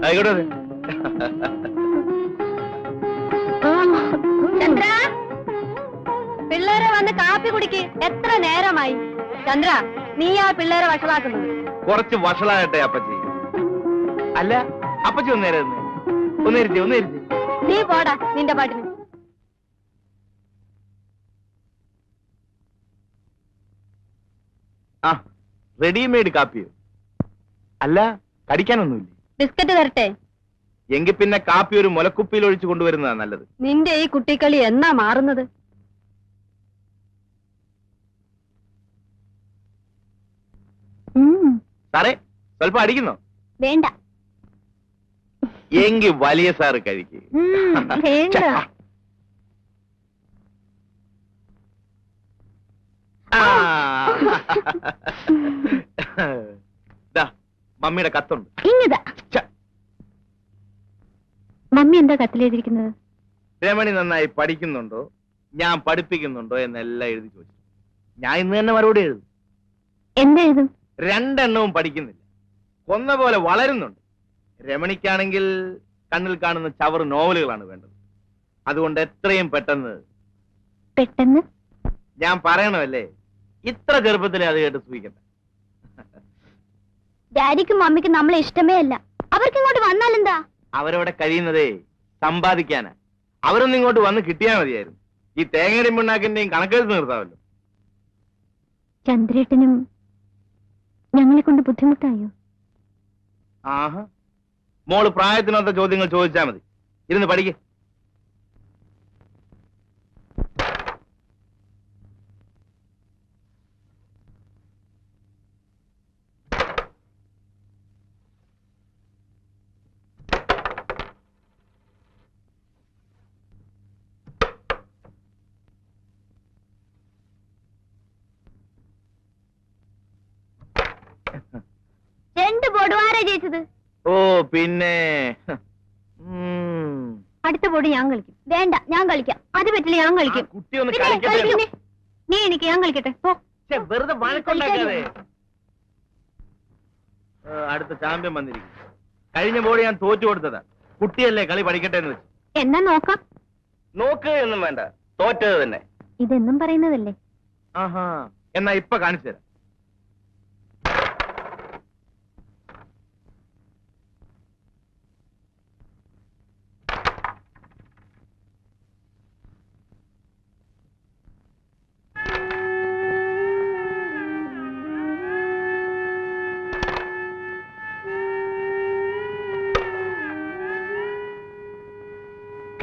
ആയിക്കോട്ടെ. ചന്ദ്ര, പിള്ളേരെ വന്ന് കാപ്പി കുടിക്ക്. എത്ര നേരമായി? ചന്ദ്ര, നീ ആ പിള്ളേരെ വഷളാക്കുന്നത്. കുറച്ച് വഷളാകട്ടെ അപ്പച്ചി. അല്ല, അപ്പച്ചി ഒന്നേരുത്തി. നീ പോടാ നിന്റെ പാട്ടിന്. ആ, റെഡിമെയ്ഡ് കാപ്പിയോ? അല്ല, കടിക്കാനൊന്നുമില്ല. ബിസ്ക്കറ്റ് തരട്ടെ? എങ്കിൽ പിന്നെ കാപ്പി ഒരു മുലക്കുപ്പിയിൽ ഒഴിച്ചു കൊണ്ടുവരുന്നതാ നല്ലത്. നിന്റെ ഈ കുട്ടിക്കളി എന്നാ മാറുന്നത്? സാറേ, സ്വല്പം അടിക്കുന്നോ? വേണ്ട. എങ്കിൽ വലിയ സാറ് കഴിക്ക്. മമ്മിയുടെ കത്തുണ്ട്. മമ്മി എന്താ കത്തിലെഴുതിയിരിക്കുന്നത്? രമണി നന്നായി പഠിക്കുന്നുണ്ടോ, ഞാൻ പഠിപ്പിക്കുന്നുണ്ടോ എന്നെല്ലാം എഴുതി ചോദിച്ചു. ഞാൻ ഇന്ന് തന്നെ മറുപടി എഴുതും. എന്തെഴുതും? 2 എണ്ണവും പഠിക്കുന്നില്ല, കൊന്ന പോലെ വളരുന്നുണ്ട്. രമണിക്കാണെങ്കിൽ കണ്ണിൽ കാണുന്ന ചവറ് നോവലുകളാണ് വേണ്ടത്. അതുകൊണ്ട് എത്രയും പെട്ടെന്ന് ഞാൻ പറയണമല്ലേ, ഇത്ര ചെറുപ്പത്തിലെ അത് കേട്ട് സൂഹിക്കട്ടെ. ഡാഡിക്കും മമ്മിക്കും നമ്മളെ ഇഷ്ടമേ അല്ല. അവർക്ക് ഇങ്ങോട്ട് വന്നാലെന്താ? അവരവിടെ കഴിയുന്നതേ സമ്പാദിക്കാനാ. അവരൊന്നും ഇങ്ങോട്ട് വന്ന് കിട്ടിയാൽ മതിയായിരുന്നു. ഈ തേങ്ങയുടെയും പിണ്ണാക്കിന്റെയും കണക്കെടുത്ത് നിർത്താമല്ലോ. ചന്ദ്രേട്ടനും ഞങ്ങളെ കൊണ്ട് ബുദ്ധിമുട്ടായോ? ആഹാ, മോള് പ്രായത്തിനൊത്ത ചോദ്യങ്ങൾ ചോദിച്ചാൽ മതി. ഇരുന്ന് പഠിക്ക്. ജയിച്ചത്? ഓ പിന്നെ അടുത്ത ബോർഡ് ഞാൻ കളിക്കും. വേണ്ട, ഞാൻ കളിക്കാം. അത് പറ്റില്ല, ഞാൻ കളിക്കും. നീ എനിക്ക്, ഞാൻ കളിക്കട്ടെ. വെറുതെ വഴക്കുണ്ടാക്കാതെ. അടുത്ത ചാമ്പ്യൻ വന്നിരിക്കും. കഴിഞ്ഞ ബോർഡ് ഞാൻ തോറ്റു കൊടുത്തതാ. കുട്ടിയല്ലേ, കളി പഠിക്കട്ടെ എന്ന് വെച്ചു. എന്നാ നോക്കാം. നോക്ക് എന്നും വേണ്ട, തോറ്റത് തന്നെ. ഇതെന്നും പറയുന്നതല്ലേ. ആഹാ, എന്നാ ഇപ്പൊ കാണിച്ചു തരാം.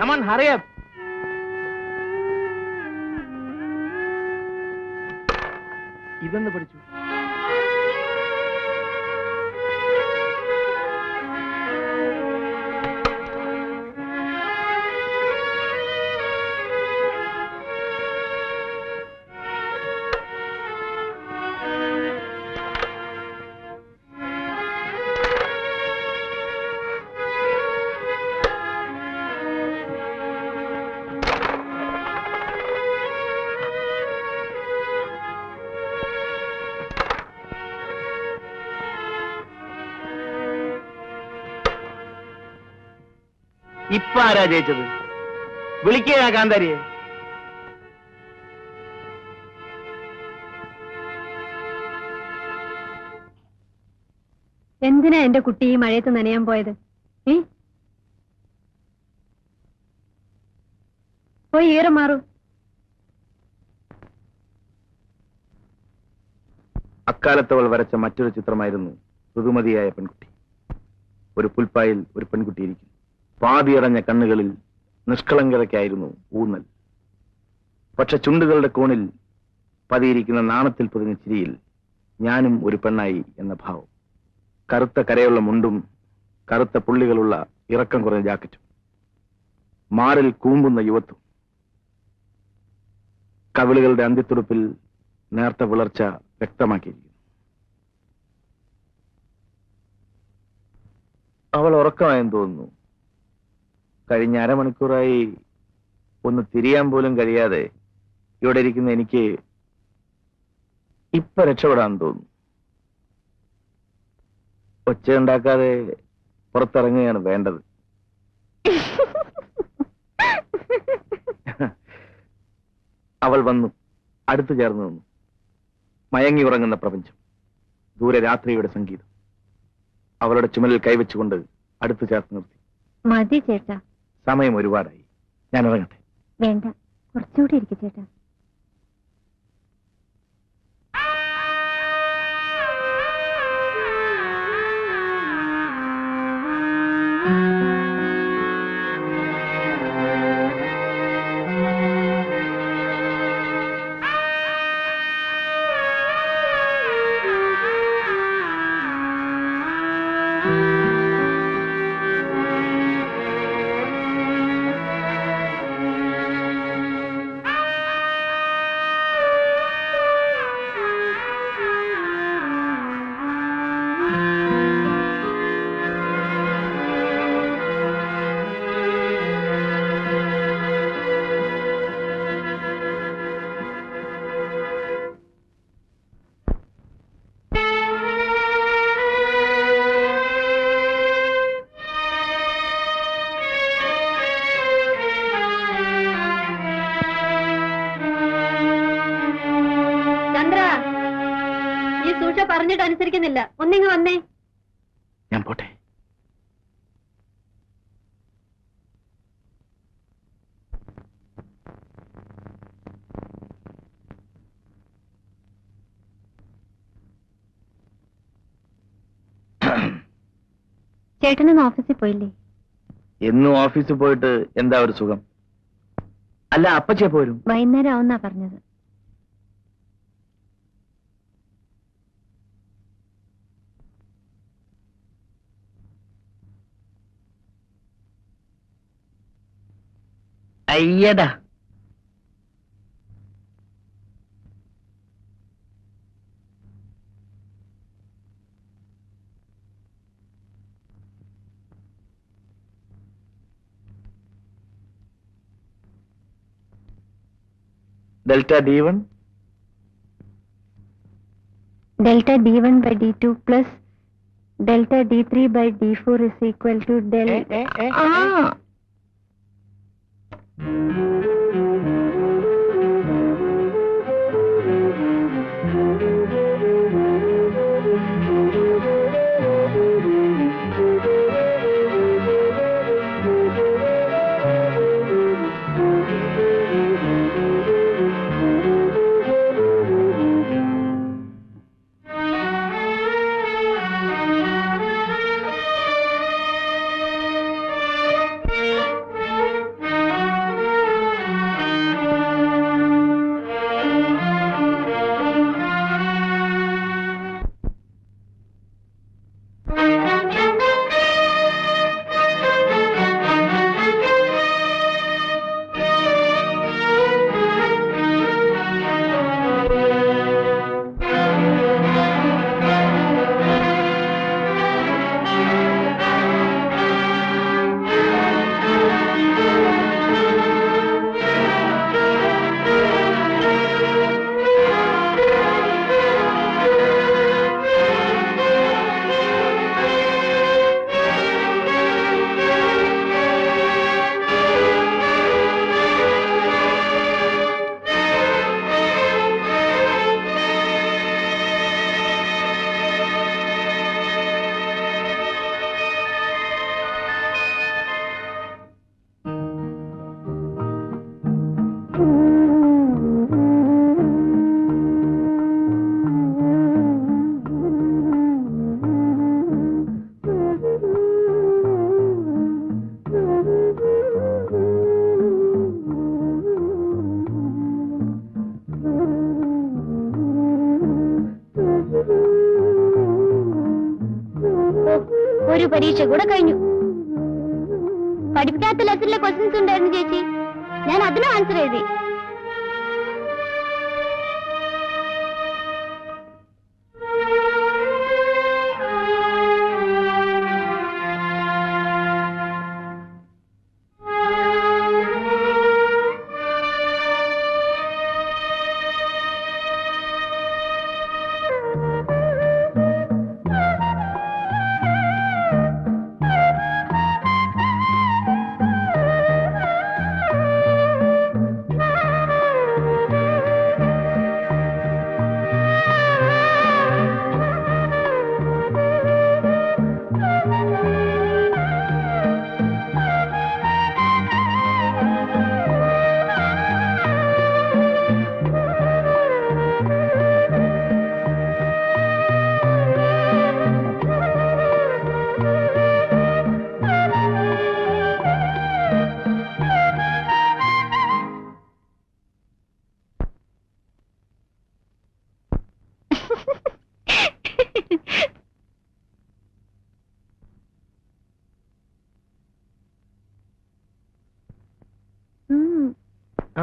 Come on, hurry up. ഇതെന്ന് പഠിച്ചു. ഇപ്പൊ ആരാ ജയിച്ചത്? വിളിക്കുക കാന്താരിയെ. എന്തിനാ എന്റെ കുട്ടി ഈ മഴയത്ത് നനയാൻ പോയത്? പോയി ഈറ മാറൂ. അക്കാലത്തവൾ വരച്ച മറ്റൊരു ചിത്രമായിരുന്നു ഋതുമതിയായ പെൺകുട്ടി. ഒരു പുൽപ്പായിൽ ഒരു പെൺകുട്ടി ഇരിക്കുന്നു. പാതിയടഞ്ഞ കണ്ണുകളിൽ നിഷ്കളങ്കതയ്ക്കായിരുന്നു ഊന്നൽ. പക്ഷെ ചുണ്ടുകളുടെ കോണിൽ പതിയിരിക്കുന്ന നാണത്തിൽ പൊതിഞ്ഞ ചിരിയിൽ ഞാനും ഒരു പെണ്ണായി എന്ന ഭാവം. കറുത്ത കരയുള്ള മുണ്ടും കറുത്ത പുള്ളികളുള്ള ഇറക്കം കുറഞ്ഞ ജാക്കറ്റും, മാറിൽ കൂമ്പുന്ന യുവത്വം, കവിളുകളുടെ അന്ത്യത്തുടുപ്പിൽ നേർത്ത വിളർച്ച വ്യക്തമാക്കിയിരിക്കുന്നു. അവൾ ഉറക്കമായെന്ന് തോന്നുന്നു. കഴിഞ്ഞ അരമണിക്കൂറായി ഒന്ന് തിരിയാൻ പോലും കഴിയാതെ ഇവിടെ ഇരിക്കുന്ന എനിക്ക് ഇപ്പൊ രക്ഷപ്പെടാൻ തോന്നുന്നു. ഒച്ചയുണ്ടാക്കാതെ പുറത്തിറങ്ങുകയാണ് വേണ്ടത്. അവൾ വന്നു, അടുത്തു ചേർന്ന് നിന്നു. മയങ്ങി ഉറങ്ങുന്ന പ്രപഞ്ചം, ദൂരെ രാത്രിയുടെ സംഗീതം. അവളുടെ ചുമലിൽ കൈവച്ചുകൊണ്ട് അടുത്തു ചേർത്ത് നിർത്തി. മതി ചേട്ടാ, സമയം ഒരുപാടായി, ഞാൻ ഇറങ്ങട്ടെ. വേണ്ട, കുറച്ചുകൂടി ഇരിക്കും ചേട്ടാ. പറഞ്ഞിട്ട് അനുസരിക്കുന്നില്ല, ഒന്നിങ്ങ് വന്നേ. ഞാൻ പോട്ടെ. ചേട്ടനൊന്ന് ഓഫീസിൽ പോയില്ലേ? എന്നും ഓഫീസിൽ പോയിട്ട് എന്താ ഒരു സുഖം? അല്ല, അപ്പച്ചേ പോരും. വൈകുന്നേരം ആവുന്നാ പറഞ്ഞത്. അയ്യടാ, delta d1 delta d1 by d2 plus delta d3 by d4 is equal to delta. ഒരു പരീക്ഷ കൂടെ കഴിഞ്ഞു. പഠിപ്പിക്കാത്ത ലെസണിലെ ക്വസ്റ്റ്യൻസ് ഉണ്ടായിരുന്നു ചേച്ചി, ഞാൻ അതിനും ആൻസർ എഴുതി. ഈ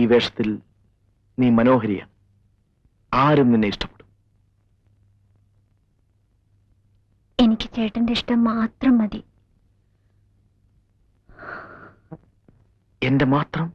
വേഷത്തിൽ നീ മനോഹരിയാണ്. ആരും നിന്നെ ഇഷ്ടപ്പെടും. എനിക്ക് ചേട്ടന്റെ ഇഷ്ടം മാത്രം മതി. എന്റെ മാത്രം?